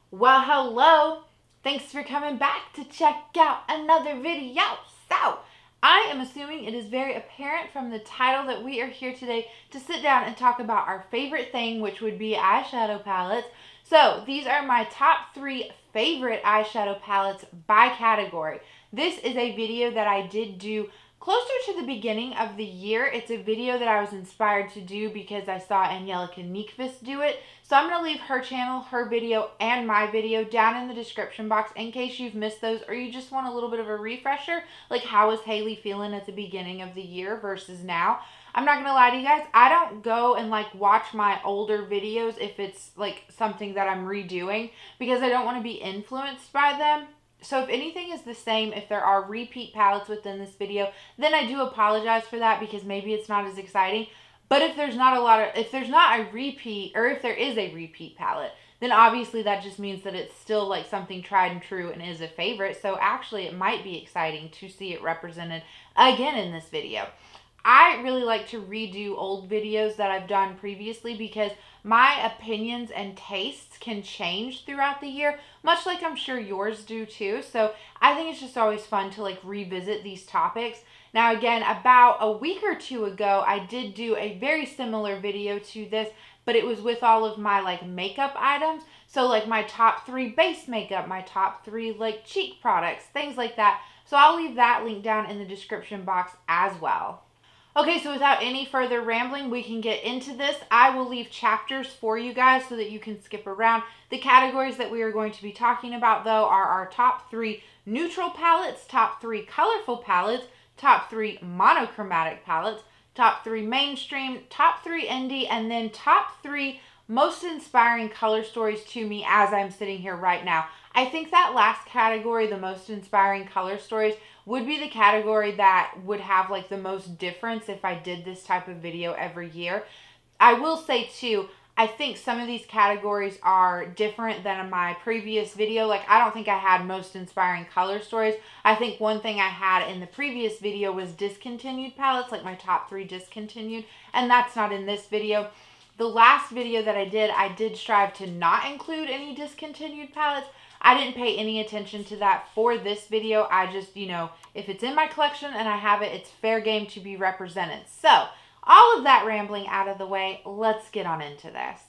Well, hello. Thanks for coming back to check out another video. So, I am assuming it is very apparent from the title that we are here today to sit down and talk about our favorite thing, which would be eyeshadow palettes. So, these are my top 3 favorite eyeshadow palettes by category. This is a video that I did do closer to the beginning of the year. It's a video that I was inspired to do because I saw Angelica Nyqvist do it. So I'm going to leave her channel, her video, and my video down in the description box in case you've missed those or you just want a little bit of a refresher. Like, how was Haley feeling at the beginning of the year versus now? I'm not going to lie to you guys, I don't go and watch my older videos if it's something that I'm redoing because I don't want to be influenced by them. So if anything is the same, if there are repeat palettes within this video, then I do apologize for that because maybe it's not as exciting. But if there's not a repeat, or if there is a repeat palette, then obviously that just means that it's still something tried and true and is a favorite. So actually it might be exciting to see it represented again in this video. I really like to redo old videos that I've done previously because my opinions and tastes can change throughout the year, much like I'm sure yours do too. So I think it's just always fun to revisit these topics. Now again, about a week or two ago, I did do a very similar video to this, but it was with all of my makeup items. So my top 3 base makeup, my top 3 cheek products, things like that. So I'll leave that link down in the description box as well. Okay, so without any further rambling, we can get into this. I will leave chapters for you guys so that you can skip around. The categories that we are going to be talking about, though, are our top 3 neutral palettes, top 3 colorful palettes, top 3 monochromatic palettes, top 3 mainstream, top 3 indie, and then top 3 most inspiring color stories to me as I'm sitting here right now. I think that last category, the most inspiring color stories, would be the category that would have the most difference if I did this type of video every year. I will say too, I think some of these categories are different than my previous video. I don't think I had most inspiring color stories. I think one thing I had in the previous video was discontinued palettes, my top 3 discontinued, and that's not in this video. The last video that I did strive to not include any discontinued palettes. I didn't pay any attention to that for this video. I just, if it's in my collection and I have it, it's fair game to be represented. So, all of that rambling out of the way, let's get on into this.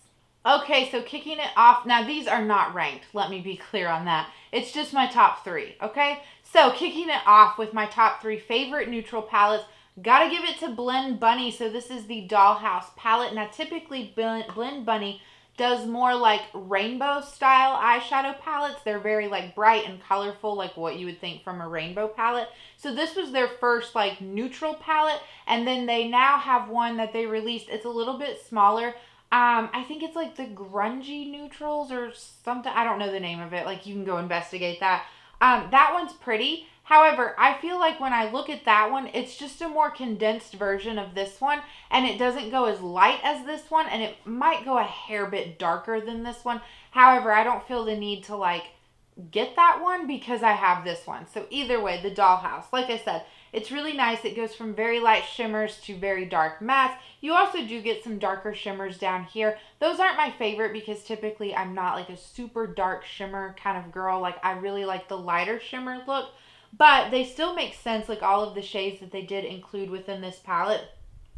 Okay, so kicking it off, now these are not ranked, let me be clear on that. It's just my top 3, okay? So, kicking it off with my top 3 favorite neutral palettes, gotta give it to Blend Bunny. So this is the Dollhouse palette. Now typically Blend Bunny does more rainbow style eyeshadow palettes. They're very bright and colorful, what you would think from a rainbow palette. So this was their first neutral palette, and then they now have one that they released. It's a little bit smaller. I think it's the grungy neutrals or something. I don't know the name of it. You can go investigate that. That one's pretty. However, I feel when I look at that one, it's just a more condensed version of this one, and it doesn't go as light as this one, and it might go a hair bit darker than this one. However, I don't feel the need to get that one because I have this one. So either way, the Dollhouse, like I said, it's really nice. It goes from very light shimmers to very dark mattes. You also do get some darker shimmers down here. Those aren't my favorite because typically I'm not a super dark shimmer kind of girl. I really like the lighter shimmer look. But they still make sense, all of the shades that they did include within this palette.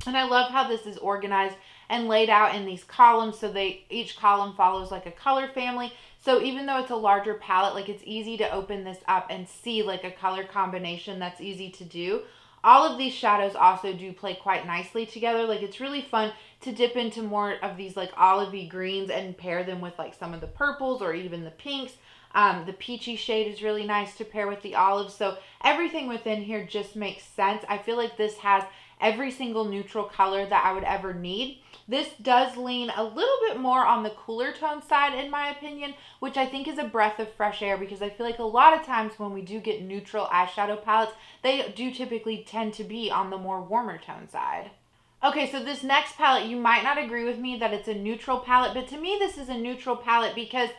And I love how this is organized and laid out in these columns. So each column follows a color family. So even though it's a larger palette, it's easy to open this up and see a color combination that's easy to do. All of these shadows also do play quite nicely together. It's really fun to dip into more of these olivey greens and pair them with some of the purples or even the pinks. The peachy shade is really nice to pair with the olives. So everything within here just makes sense. I feel this has every single neutral color that I would ever need. This does lean a little bit more on the cooler tone side in my opinion, which I think is a breath of fresh air because I feel a lot of times when we do get neutral eyeshadow palettes, they do typically tend to be on the more warmer tone side. Okay, so this next palette, you might not agree with me that it's a neutral palette, but to me this is a neutral palette because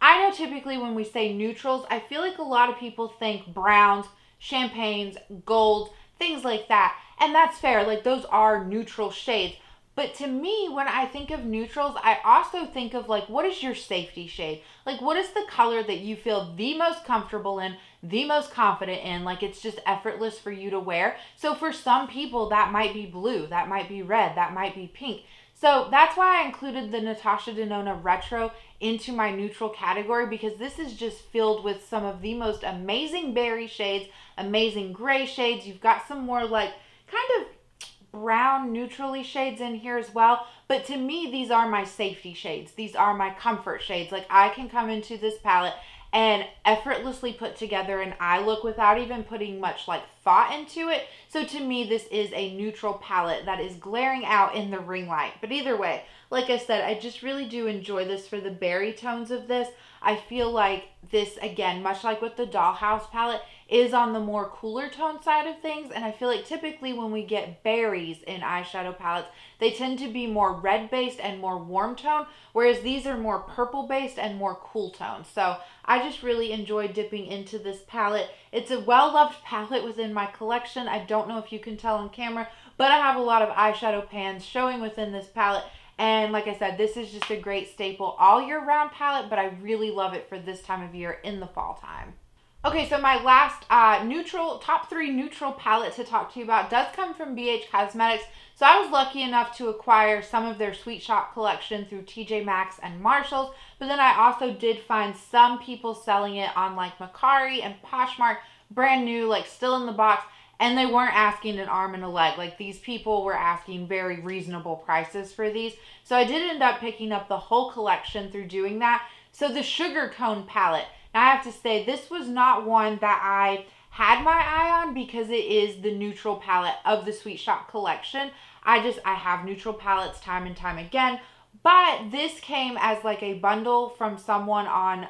I know typically when we say neutrals, I feel a lot of people think browns, champagnes, gold, things like that. And that's fair, those are neutral shades. But to me, when I think of neutrals, I also think of like, what is your safety shade? Like, what is the color that you feel the most comfortable in, the most confident in? Like, it's just effortless for you to wear. So for some people, that might be blue, that might be red, that might be pink. So that's why I included the Natasha Denona Retro into my neutral category, because this is just filled with some of the most amazing berry shades, amazing gray shades. You've got some more like kind of brown neutrally shades in here as well. But to me, these are my safety shades. These are my comfort shades. Like, I can come into this palette and effortlessly put together an eye look without even putting much like thought into it. So to me, this is a neutral palette that is glaring out in the ring light. But either way, like I said, I just really do enjoy this for the berry tones of this. I feel like this, again, much like with the Dollhouse palette, is on the more cooler tone side of things. And I feel like typically when we get berries in eyeshadow palettes, they tend to be more red based and more warm tone, whereas these are more purple based and more cool tone. So I just really enjoy dipping into this palette. It's a well-loved palette within my collection. I don't know if you can tell on camera, but I have a lot of eyeshadow pans showing within this palette. And like I said, this is just a great staple all year round palette, but I really love it for this time of year in the fall time. Okay, so my last top 3 neutral palette to talk to you about does come from BH Cosmetics. So I was lucky enough to acquire some of their Sweet Shop collection through TJ Maxx and Marshalls, but then I also did find some people selling it on like Mercari and Poshmark, brand new, like still in the box, and they weren't asking an arm and a leg. Like, these people were asking very reasonable prices for these. So I did end up picking up the whole collection through doing that. So the Sugar Cone palette. Now, I have to say, this was not one that I had my eye on because it is the neutral palette of the Sweet Shop collection. I have neutral palettes time and time again, but this came as like a bundle from someone on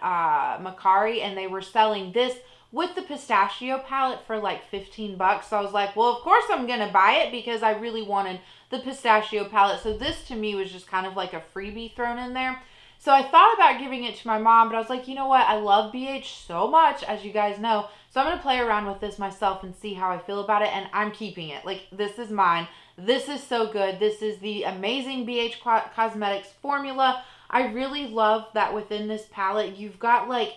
Mercari, and they were selling this with the pistachio palette for like 15 bucks. So I was like, well, of course I'm going to buy it because I really wanted the pistachio palette. So this to me was just kind of like a freebie thrown in there. So I thought about giving it to my mom, but I was like, you know what? I love BH so much, as you guys know. So I'm going to play around with this myself and see how I feel about it. And I'm keeping it. Like, this is mine. This is so good. This is the amazing BH Cosmetics formula. I really love that within this palette, you've got like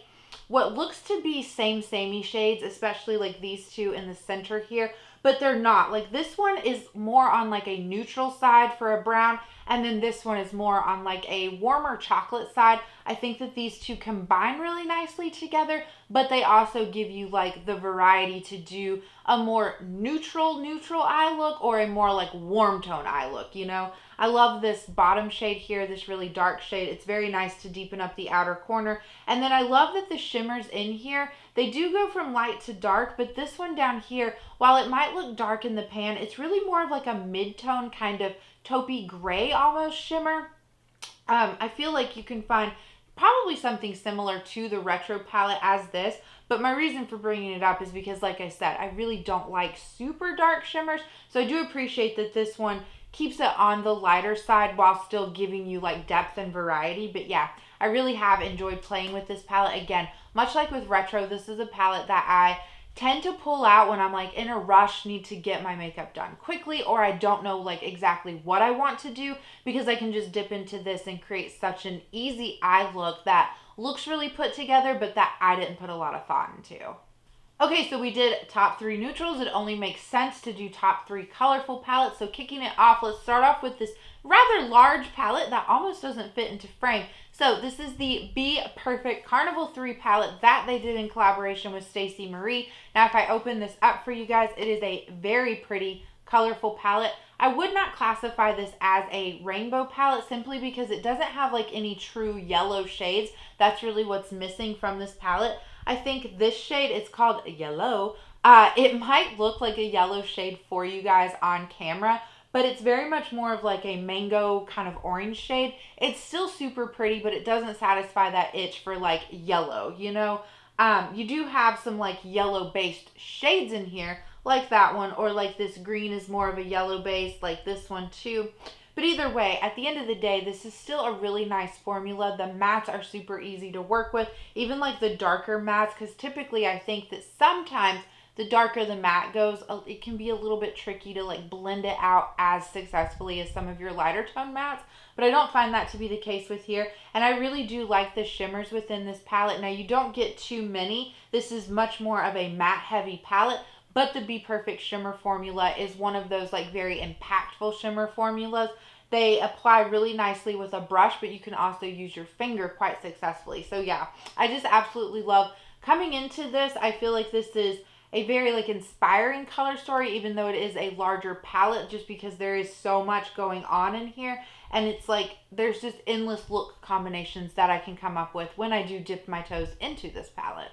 what looks to be samey shades, especially like these two in the center here, but they're not. Like, this one is more on like a neutral side for a brown, and then this one is more on like a warmer chocolate side. I think that these two combine really nicely together, but they also give you like the variety to do a more neutral eye look or a more like warm tone eye look, you know? I love this bottom shade here, this really dark shade. It's very nice to deepen up the outer corner. And then I love that the shimmers in here, they do go from light to dark, but this one down here, while it might look dark in the pan, it's really more of like a mid-tone kind of taupey gray almost shimmer. I feel like you can find probably something similar to the retro palette as this, but my reason for bringing it up is because, like I said, I really don't like super dark shimmers, so I do appreciate that this one keeps it on the lighter side while still giving you like depth and variety. But yeah, I really have enjoyed playing with this palette. Again, much like with retro, this is a palette that I tend to pull out when I'm like in a rush, need to get my makeup done quickly, or I don't know like exactly what I want to do, because I can just dip into this and create such an easy eye look that looks really put together, but that I didn't put a lot of thought into. Okay, so we did top 3 neutrals. It only makes sense to do top 3 colorful palettes. So kicking it off, let's start off with this rather large palette that almost doesn't fit into frame. So this is the Be Perfect Carnival 3 palette that they did in collaboration with Stacey Marie. Now, if I open this up for you guys, it is a very pretty, colorful palette. I would not classify this as a rainbow palette simply because it doesn't have like any true yellow shades. That's really what's missing from this palette. I think this shade, it's called Yellow. It might look like a yellow shade for you guys on camera, but it's very much more of like a mango kind of orange shade. It's still super pretty, but it doesn't satisfy that itch for like yellow, you know? You do have some like yellow based shades in here, like that one, or like this green is more of a yellow base, like this one too. But either way, at the end of the day, this is still a really nice formula. The mattes are super easy to work with, even like the darker mattes, because typically I think that sometimes the darker the matte goes, it can be a little bit tricky to like blend it out as successfully as some of your lighter tone mattes. But I don't find that to be the case with here. And I really do like the shimmers within this palette. Now, you don't get too many. This is much more of a matte heavy palette. But the Be Perfect shimmer formula is one of those like very impactful shimmer formulas. They apply really nicely with a brush, but you can also use your finger quite successfully. So yeah, I just absolutely love coming into this. I feel like this is a very like inspiring color story, even though it is a larger palette, just because there is so much going on in here. And it's like, there's just endless look combinations that I can come up with when I do dip my toes into this palette.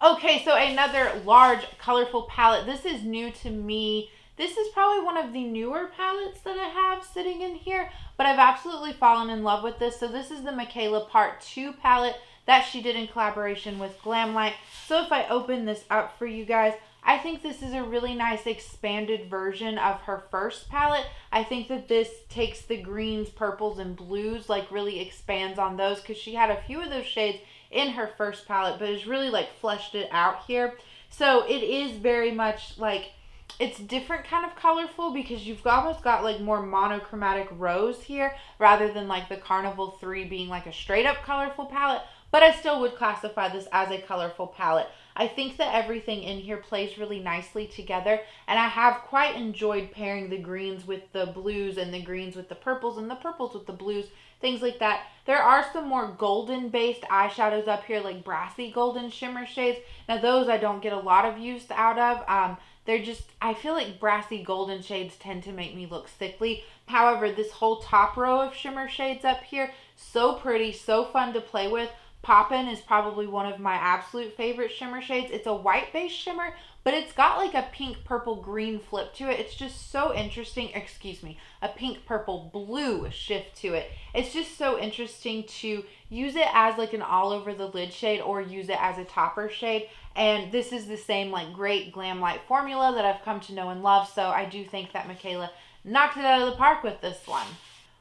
Okay, so another large, colorful palette. This is new to me. This is probably one of the newer palettes that I have sitting in here, but I've absolutely fallen in love with this. So this is the Michaela Part 2 palette that she did in collaboration with Glamlite. So if I open this up for you guys, I think this is a really nice expanded version of her first palette. I think that this takes the greens, purples, and blues, like really expands on those, because she had a few of those shades in her first palette, but has really like fleshed it out here. So it is very much like, it's different kind of colorful, because you've almost got like more monochromatic rose here rather than like the Carnival 3 being like a straight up colorful palette. But I still would classify this as a colorful palette. I think that everything in here plays really nicely together, and I have quite enjoyed pairing the greens with the blues and the greens with the purples and the purples with the blues, things like that. There are some more golden based eyeshadows up here, like brassy golden shimmer shades. Now those I don't get a lot of use out of. They're just, I feel like brassy golden shades tend to make me look sickly. However, this whole top row of shimmer shades up here, so pretty, so fun to play with. Poppin' is probably one of my absolute favorite shimmer shades. It's a white base shimmer, but it's got like a pink, purple, green flip to it. It's just so interesting. Excuse me, a pink, purple, blue shift to it. It's just so interesting to use it as like an all over the lid shade or use it as a topper shade. And this is the same like great Glamlite formula that I've come to know and love. So I do think that Michaela knocked it out of the park with this one.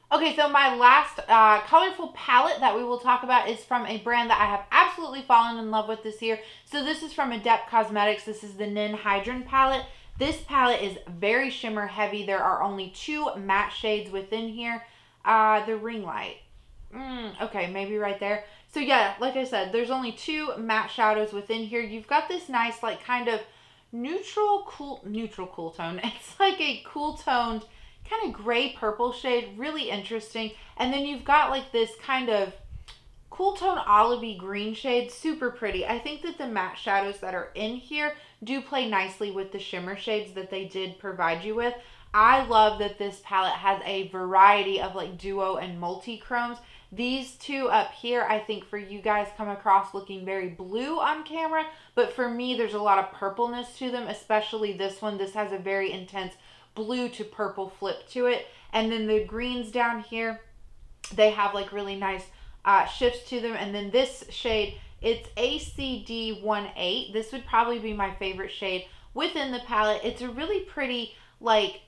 Okay, so my last colorful palette that we will talk about is from a brand that I have absolutely fallen in love with this year. So this is from Adept Cosmetics. This is the Ninhydrin palette. This palette is very shimmer heavy. There are only 2 matte shades within here. The ring light. Okay, maybe right there. So yeah, like I said, there's only 2 matte shadows within here. You've got this nice like kind of neutral cool tone. It's like a cool toned kind of gray purple shade, really interesting. And then you've got like this kind of cool tone olivey green shade, super pretty. I think that the matte shadows that are in here do play nicely with the shimmer shades that they did provide you with. I love that this palette has a variety of like duo and multi-chromes. These 2 up here, I think for you guys come across looking very blue on camera, but for me there's a lot of purpleness to them, especially this one. This has a very intense blue to purple flip to it. And then the greens down here, they have like really nice shifts to them. And then this shade, it's ACD18. This would probably be my favorite shade within the palette. It's a really pretty, like,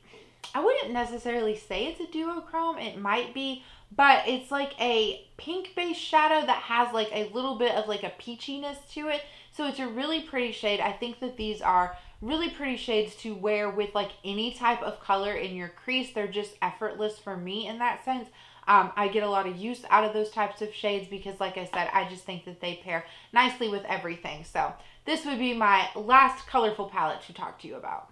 I wouldn't necessarily say it's a duochrome. It might be, but it's like a pink base shadow that has like a little bit of like a peachiness to it. So it's a really pretty shade. I think that these are really pretty shades to wear with like any type of color in your crease. They're just effortless for me in that sense. I get a lot of use out of those types of shades because, like I said, I just think that they pair nicely with everything. So this would be my last colorful palette to talk to you about.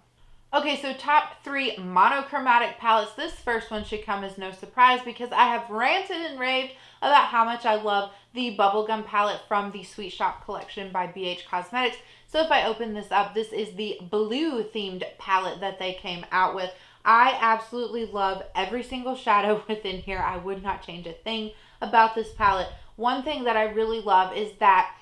Okay, so top 3 monochromatic palettes. This first one should come as no surprise because I have ranted and raved about how much I love the Bubblegum palette from the Sweet Shop collection by BH Cosmetics. So if I open this up, this is the blue themed palette that they came out with. I absolutely love every single shadow within here. I would not change a thing about this palette. One thing that I really love is that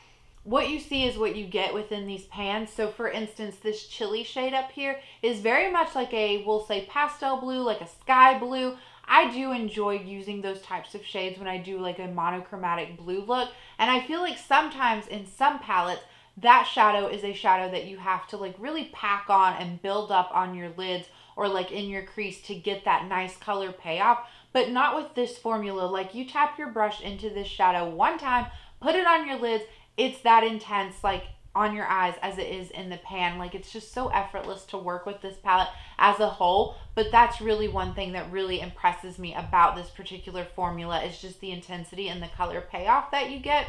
what you see is what you get within these pans. So for instance, this chili shade up here is very much like a, we'll say pastel blue, like a sky blue. I do enjoy using those types of shades when I do like a monochromatic blue look. And I feel like sometimes in some palettes, that shadow is a shadow that you have to like really pack on and build up on your lids or like in your crease to get that nice color payoff. But not with this formula. Like you tap your brush into this shadow one time, put it on your lids, it's that intense, like on your eyes as it is in the pan. Like, it's just so effortless to work with this palette as a whole. But that's really one thing that really impresses me about this particular formula, is just the intensity and the color payoff that you get.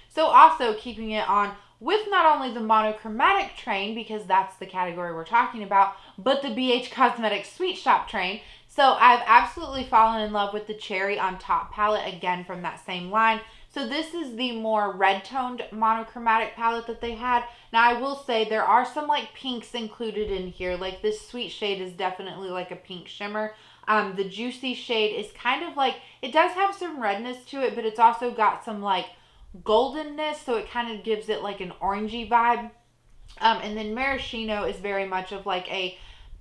So also keeping it on with not only the monochromatic train, because that's the category we're talking about, but the BH Cosmetics Sweet Shop train. So I've absolutely fallen in love with the Cherry on Top palette, again from that same line. So this is the more red toned monochromatic palette that they had. Now I will say there are some like pinks included in here. Like this sweet shade is definitely like a pink shimmer. The juicy shade is kind of like, it does have some redness to it, but it's also got some like goldenness, so it kind of gives it like an orangey vibe. And then Maraschino is very much of like a,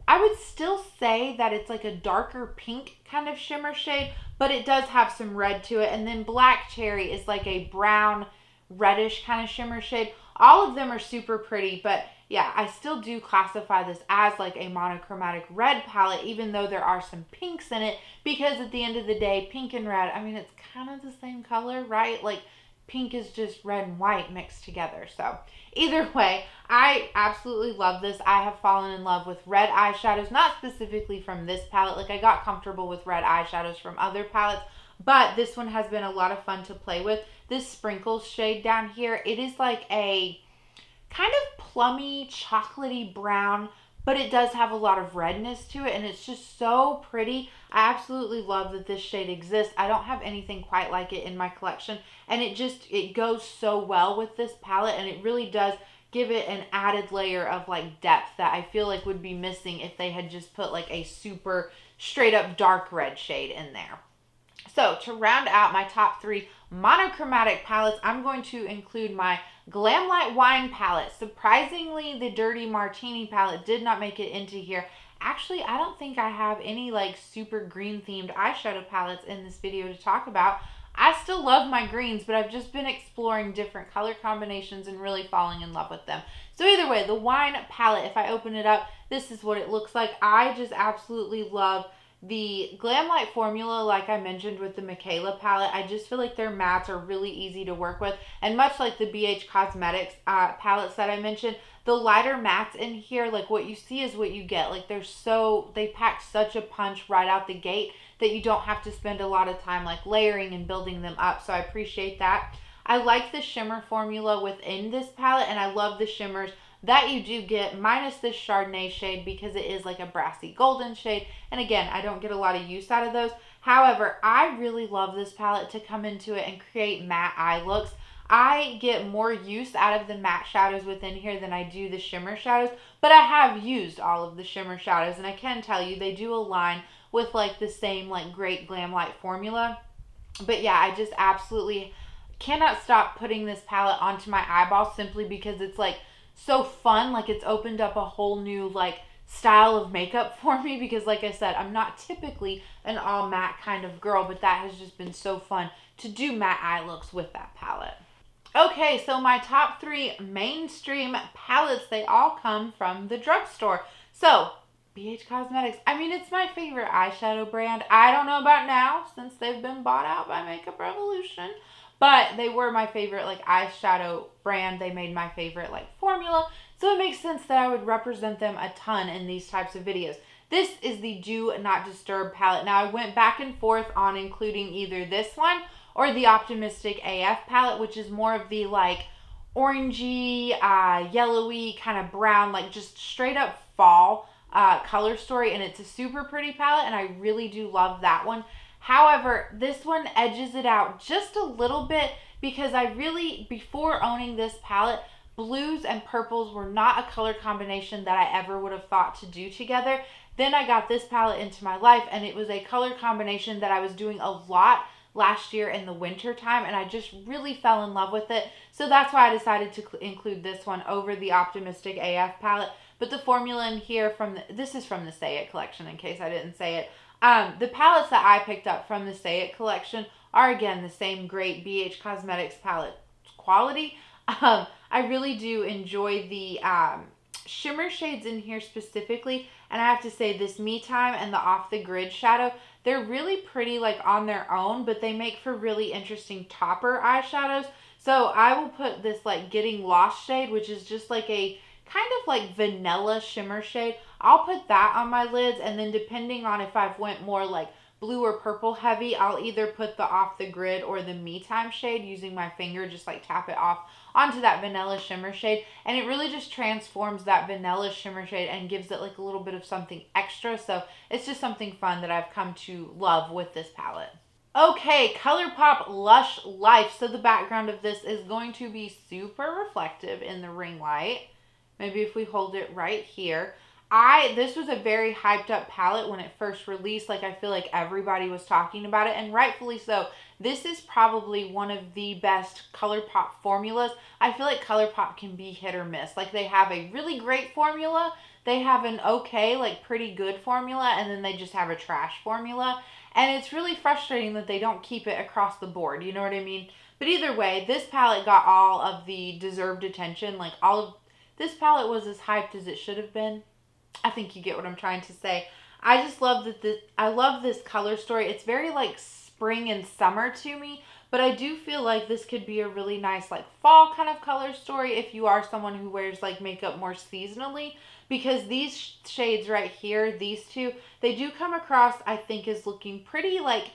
I would still say that it's like a darker pink kind of shimmer shade, but it does have some red to it. And then Black Cherry is like a brown reddish kind of shimmer shade. All of them are super pretty, but yeah, I still do classify this as like a monochromatic red palette, even though there are some pinks in it, because at the end of the day, pink and red, I mean, it's kind of the same color, right? Like, pink is just red and white mixed together. So either way, I absolutely love this. I have fallen in love with red eyeshadows, not specifically from this palette. Like, I got comfortable with red eyeshadows from other palettes, but this one has been a lot of fun to play with. This Sprinkles shade down here, it is like a kind of plummy, chocolatey brown, but it does have a lot of redness to it, and it's just so pretty. I absolutely love that this shade exists. I don't have anything quite like it in my collection, and it goes so well with this palette, and it really does give it an added layer of like depth that I feel like would be missing if they had just put like a super straight up dark red shade in there. So to round out my top 3 monochromatic palettes, I'm going to include my Glamlite Wine palette. Surprisingly, the Dirty Martini palette did not make it into here. Actually, I don't think I have any like super green themed eyeshadow palettes in this video to talk about. I still love my greens, but I've just been exploring different color combinations and really falling in love with them. So either way, the wine palette, if I open it up, this is what it looks like. I just absolutely love the Glamlite formula, like I mentioned with the Michaela palette. I just feel like their mattes are really easy to work with. And much like the BH Cosmetics palettes that I mentioned, the lighter mattes in here, like what you see is what you get. Like they pack such a punch right out the gate that you don't have to spend a lot of time like layering and building them up. So I appreciate that. I like the shimmer formula within this palette, and I love the shimmers that you do get, minus this Chardonnay shade because it is like a brassy golden shade. And again, I don't get a lot of use out of those. However, I really love this palette to come into it and create matte eye looks. I get more use out of the matte shadows within here than I do the shimmer shadows, but I have used all of the shimmer shadows, and I can tell you they do align with like the same like great Glamlite formula. But yeah, I just absolutely cannot stop putting this palette onto my eyeballs simply because it's like so fun. Like, it's opened up a whole new like style of makeup for me, because like I said, I'm not typically an all matte kind of girl, but that has just been so fun to do matte eye looks with that palette. Okay, so my top 3 mainstream palettes, they all come from the drugstore. So BH Cosmetics, I mean, it's my favorite eyeshadow brand. I don't know about now since they've been bought out by Makeup Revolution, but they were my favorite like eyeshadow brand. They made my favorite like formula, so it makes sense that I would represent them a ton in these types of videos. This is the Do Not Disturb palette. Now, I went back and forth on including either this one or the Optimistic AF palette, which is more of the like orangey, yellowy, kind of brown, like just straight up fall color story, and it's a super pretty palette, and I really do love that one. However, this one edges it out just a little bit because I really, before owning this palette, blues and purples were not a color combination that I ever would have thought to do together. Then I got this palette into my life, and it was a color combination that I was doing a lot last year in the winter time, and I just really fell in love with it. So that's why I decided to include this one over the Optimistic AF palette. But the formula in here this is from the Say It collection, in case I didn't say it. The palettes that I picked up from the Say It collection are, again, the same great BH Cosmetics palette quality. I really do enjoy the shimmer shades in here specifically, and I have to say this Me Time and the Off the Grid shadow, they're really pretty like on their own, but they make for really interesting topper eyeshadows. So I will put this like Getting Lost shade, which is just like a kind of like vanilla shimmer shade. I'll put that on my lids, and then depending on if I've went more like blue or purple heavy, I'll either put the Off the Grid or the Me Time shade using my finger, just like tap it off onto that vanilla shimmer shade, and it really just transforms that vanilla shimmer shade and gives it like a little bit of something extra. So it's just something fun that I've come to love with this palette. Okay, ColourPop Lush Life. So the background of this is going to be super reflective in the ring light. Maybe if we hold it right here. This was a very hyped up palette when it first released. Like, I feel like everybody was talking about it, and rightfully so. This is probably one of the best ColourPop formulas. I feel like ColourPop can be hit or miss. Like, they have a really great formula, they have an okay, like pretty good formula, and then they just have a trash formula. And it's really frustrating that they don't keep it across the board, you know what I mean? But either way, this palette got all of the deserved attention. Like, all of this palette was as hyped as it should have been. I think you get what I'm trying to say. I just love that I love this color story. It's very like spring and summer to me, but I do feel like this could be a really nice like fall kind of color story if you are someone who wears like makeup more seasonally, because these shades right here, these two, they do come across, I think, as looking pretty like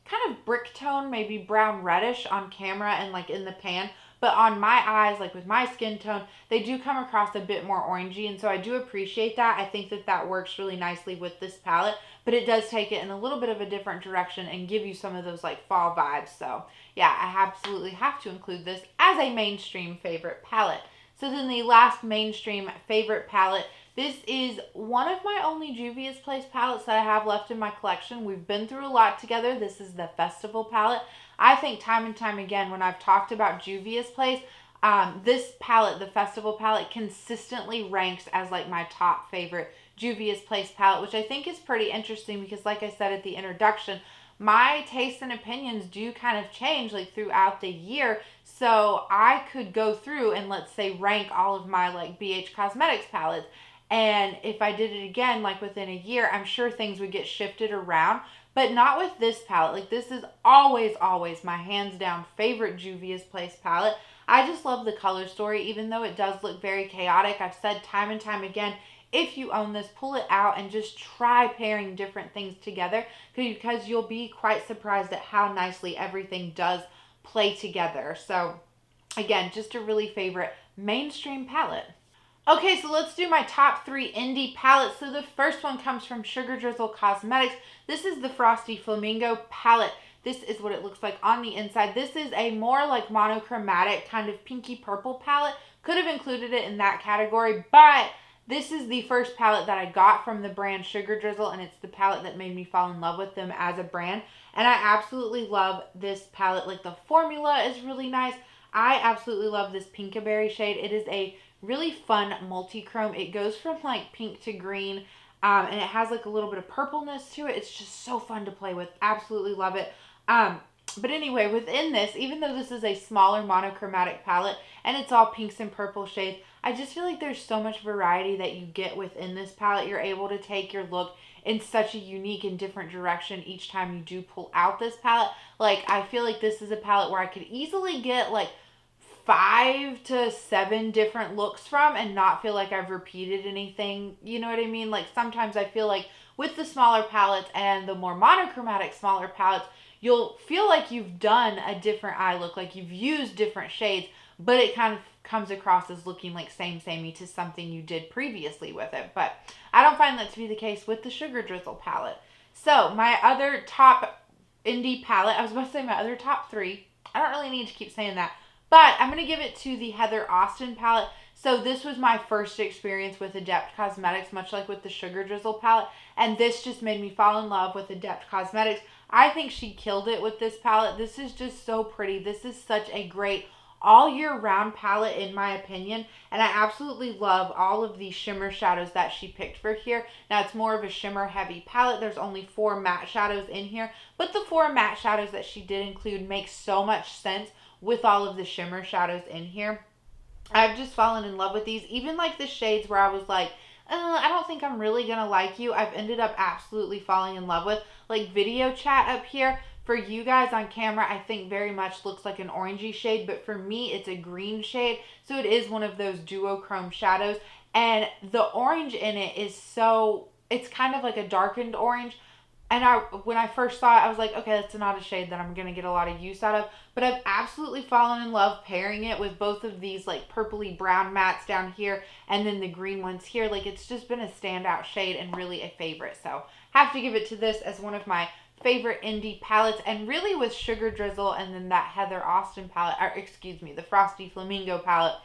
kind of brick tone, maybe brown reddish on camera and like in the pan. But on my eyes, like with my skin tone, they do come across a bit more orangey. And so I do appreciate that. I think that that works really nicely with this palette. But it does take it in a little bit of a different direction and give you some of those like fall vibes. So yeah, I absolutely have to include this as a mainstream favorite palette. So then the last mainstream favorite palette. This is one of my only Juvia's Place palettes that I have left in my collection. We've been through a lot together. This is the Festival palette. I think time and time again when I've talked about Juvia's Place, this palette, the Festival palette, consistently ranks as like my top favorite Juvia's Place palette, which I think is pretty interesting because, like I said at the introduction, my tastes and opinions do kind of change like throughout the year. So I could go through and, let's say, rank all of my like BH Cosmetics palettes. And if I did it again, like within a year, I'm sure things would get shifted around. But not with this palette. Like, this is always, always my hands down favorite Juvia's Place palette. I just love the color story, even though it does look very chaotic. I've said time and time again, if you own this, pull it out and just try pairing different things together, because you'll be quite surprised at how nicely everything does play together. So, again, just a really favorite mainstream palette. Okay, so let's do my top 3 indie palettes. So the first one comes from Sugar Drizzle Cosmetics. This is the Frosty Flamingo palette. This is what it looks like on the inside. This is a more like monochromatic kind of pinky purple palette. Could have included it in that category, but this is the first palette that I got from the brand Sugar Drizzle, and it's the palette that made me fall in love with them as a brand. And I absolutely love this palette. Like, the formula is really nice. I absolutely love this Pinkaberry shade. It is a really fun multi-chrome. It goes from like pink to green, and it has like a little bit of purpleness to it. It's just so fun to play with. Absolutely love it. But anyway, within this, even though this is a smaller monochromatic palette and it's all pinks and purple shades, I just feel like there's so much variety that you get within this palette. You're able to take your look in such a unique and different direction each time you do pull out this palette. Like, I feel like this is a palette where I could easily get like 5 to 7 different looks from and not feel like I've repeated anything. You know what I mean? Like, sometimes I feel like with the smaller palettes and the more monochromatic smaller palettes, you'll feel like you've done a different eye look, like you've used different shades, but it kind of comes across as looking like samey to something you did previously with it. But I don't find that to be the case with the Sugar Drizzle palette. So my other top indie palette, I was about to say my other top 3. I don't really need to keep saying that. But I'm going to give it to the Heather Austin palette. So this was my first experience with Adept Cosmetics, much like with the Sugar Drizzle palette. And this just made me fall in love with Adept Cosmetics. I think she killed it with this palette. This is just so pretty. This is such a great all year round palette in my opinion. And I absolutely love all of the shimmer shadows that she picked for here. Now, it's more of a shimmer heavy palette. There's only 4 matte shadows in here. But the 4 matte shadows that she did include make so much sense with all of the shimmer shadows in here. I've just fallen in love with these. Even like the shades where I was like, I don't think I'm really gonna like you, I've ended up absolutely falling in love with. Like Video Chat up here, For you guys on camera, I think very much looks like an orangey shade, but for me, it's a green shade. So it is one of those duochrome shadows. And the orange in it is so, it's kind of like a darkened orange. And when I first saw it, I was like, okay, that's not a shade that I'm going to get a lot of use out of. But I've absolutely fallen in love pairing it with both of these like purpley brown mattes down here and then the green ones here. Like, it's just been a standout shade and really a favorite. So have to give it to this as one of my favorite indie palettes, and really with Sugar Drizzle and then that Heather Austin palette, or excuse me, the Frosty Flamingo palette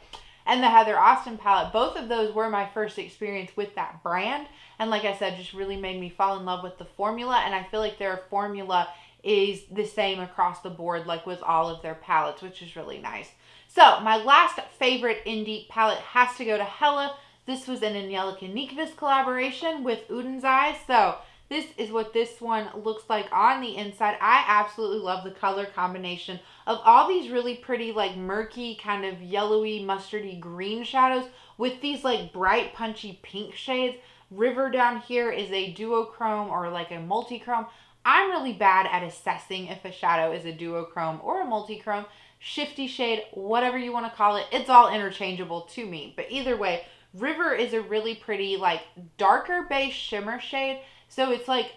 and the Heather Austin palette, both of those were my first experience with that brand. And like I said, just really made me fall in love with the formula. And I feel like their formula is the same across the board, like with all of their palettes, which is really nice. So my last favorite indie palette has to go to Hella. This was an Angelica Nyqvist collaboration with Unearthly. So this is what this one looks like on the inside. I absolutely love the color combination of all these really pretty, like murky, kind of yellowy, mustardy green shadows with these like bright, punchy pink shades. River down here is a duochrome or like a multichrome. I'm really bad at assessing if a shadow is a duochrome or a multichrome. Shifty shade, whatever you want to call it, it's all interchangeable to me. But either way, River is a really pretty, like darker base shimmer shade. So it's like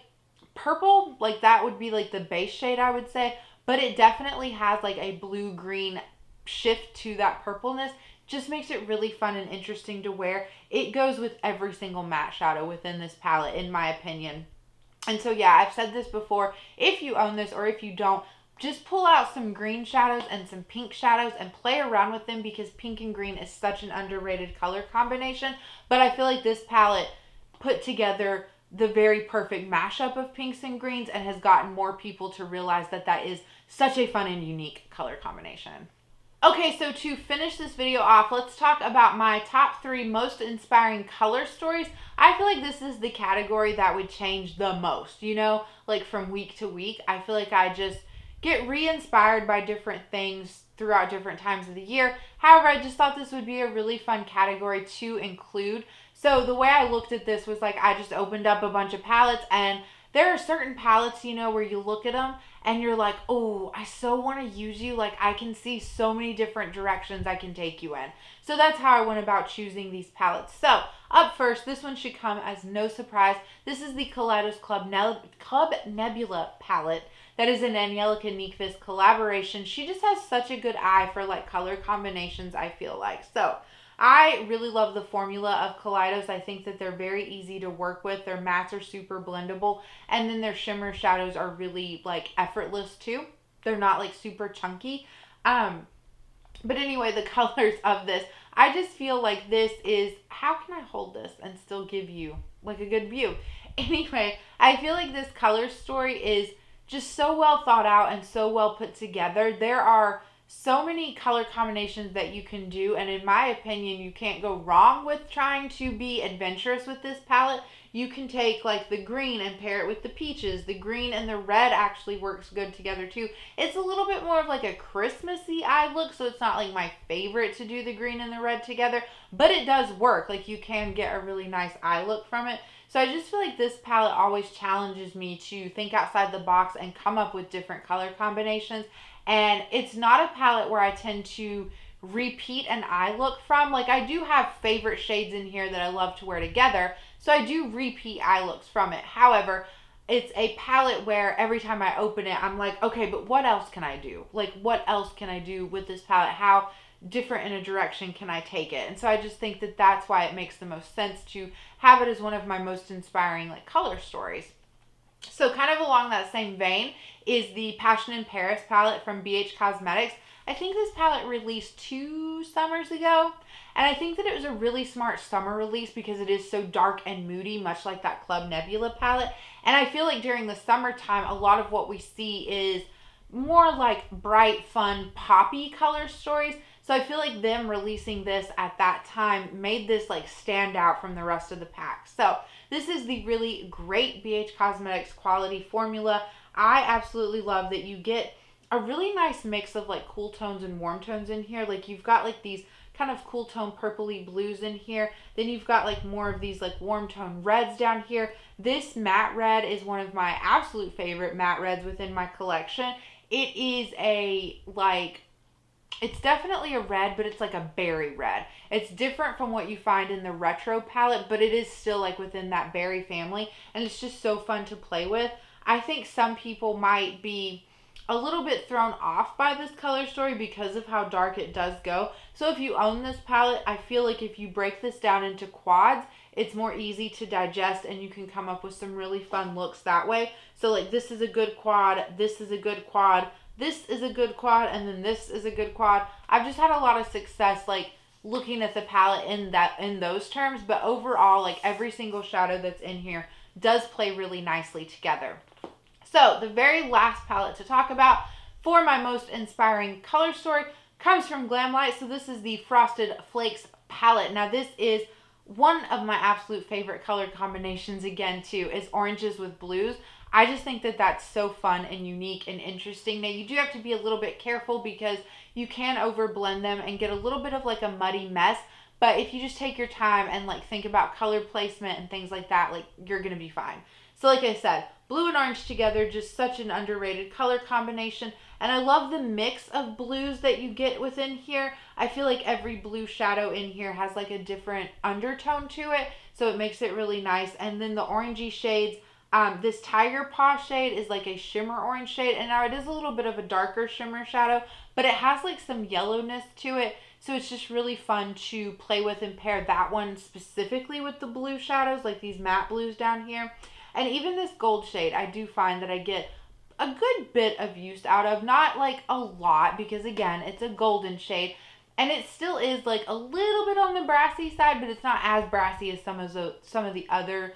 purple, like that would be like the base shade, I would say. But it definitely has like a blue-green shift to that purpleness. Just makes it really fun and interesting to wear. It goes with every single matte shadow within this palette, in my opinion. And so yeah, I've said this before. If you own this or if you don't, just pull out some green shadows and some pink shadows and play around with them, because pink and green is such an underrated color combination. But I feel like this palette put together the very perfect mashup of pinks and greens and has gotten more people to realize that that is such a fun and unique color combination. Okay, so to finish this video off, let's talk about my top 3 most inspiring color stories. I feel like this is the category that would change the most, you know, like from week to week. I feel like I just get re-inspired by different things throughout different times of the year. However, I just thought this would be a really fun category to include. So the way I looked at this was like I just opened up a bunch of palettes, and there are certain palettes, you know, where you look at them and you're like, oh, I so want to use you. Like, I can see so many different directions I can take you in. So that's how I went about choosing these palettes. So up first, this one should come as no surprise. This is the Kaleidos Club Nebula palette. That is an Angelica Nyqvist collaboration. She just has such a good eye for like color combinations, I feel like. So I really love the formula of Kaleidos. I think that they're very easy to work with. Their mattes are super blendable. And then their shimmer shadows are really like effortless too. They're not like super chunky. But anyway, the colors of this, I just feel like this is, how can I hold this and still give you like a good view? Anyway, I feel like this color story is just so well thought out and so well put together. There are so many color combinations that you can do, and in my opinion, you can't go wrong with trying to be adventurous with this palette. You can take like the green and pair it with the peaches. The green and the red actually works good together too. It's a little bit more of like a Christmassy eye look, so it's not like my favorite to do the green and the red together, but it does work. Like, you can get a really nice eye look from it. So I just feel like this palette always challenges me to think outside the box and come up with different color combinations. And it's not a palette where I tend to repeat an eye look from. Like, I do have favorite shades in here that I love to wear together, so I do repeat eye looks from it. However, it's a palette where every time I open it, I'm like, okay, but what else can I do? Like, what else can I do with this palette? How different in a direction can I take it? And so I just think that that's why it makes the most sense to have it as one of my most inspiring like color stories. So kind of along that same vein is the Passion in Paris palette from BH Cosmetics. I think this palette released 2 summers ago, and I think that it was a really smart summer release because it is so dark and moody, much like that Club Nebula palette. And I feel like during the summertime, a lot of what we see is more like bright, fun, poppy color stories. So I feel like them releasing this at that time made this like stand out from the rest of the pack. So this is the really great BH Cosmetics quality formula. I absolutely love that you get a really nice mix of like cool tones and warm tones in here. Like, you've got like these kind of cool tone purpley blues in here. Then you've got like more of these like warm tone reds down here. This matte red is one of my absolute favorite matte reds within my collection. It is a like, it's definitely a red, but it's like a berry red. It's different from what you find in the retro palette, but it is still like within that berry family, and it's just so fun to play with. I think some people might be a little bit thrown off by this color story because of how dark it does go. So if you own this palette, I feel like if you break this down into quads, it's more easy to digest and you can come up with some really fun looks that way. So like this is a good quad, this is a good quad, this is a good quad, and then this is a good quad. I've just had a lot of success like looking at the palette in those terms, but overall like every single shadow that's in here does play really nicely together. So the very last palette to talk about for my most inspiring color story comes from Glamlite. So this is the Frosted Flakes palette. Now this is one of my absolute favorite color combinations again too, is oranges with blues. I just think that that's so fun and unique and interesting. Now you do have to be a little bit careful because you can overblend them and get a little bit of like a muddy mess. But if you just take your time and like think about color placement and things like that, like you're going to be fine. So like I said, blue and orange together, just such an underrated color combination. And I love the mix of blues that you get within here. I feel like every blue shadow in here has like a different undertone to it, so it makes it really nice. And then the orangey shades, this Tiger Paw shade is like a shimmer orange shade, and now it is a little bit of a darker shimmer shadow, but it has like some yellowness to it. So it's just really fun to play with and pair that one specifically with the blue shadows, like these matte blues down here. And even this gold shade, I do find that I get a good bit of use out of. Not like a lot, because again, it's a golden shade. And it still is like a little bit on the brassy side, but it's not as brassy as some of the other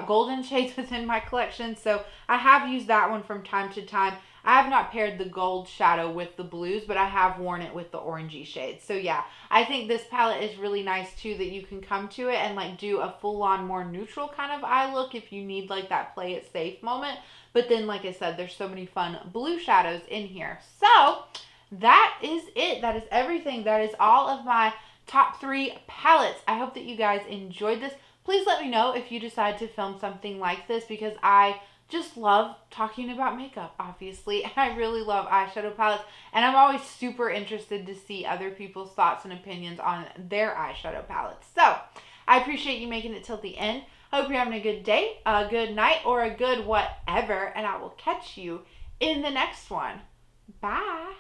golden shades within my collection. So I have used that one from time to time. I have not paired the gold shadow with the blues, but I have worn it with the orangey shades. So yeah, I think this palette is really nice too, that you can come to it and like do a full-on more neutral kind of eye look if you need like that play it safe moment. But then like I said, there's so many fun blue shadows in here. So that is it. That is everything. That is all of my top 3 palettes. I hope that you guys enjoyed this. Please let me know if you decide to film something like this, because I just love talking about makeup, obviously, and I really love eyeshadow palettes, and I'm always super interested to see other people's thoughts and opinions on their eyeshadow palettes. So I appreciate you making it till the end. I hope you're having a good day, a good night, or a good whatever, and I will catch you in the next one. Bye.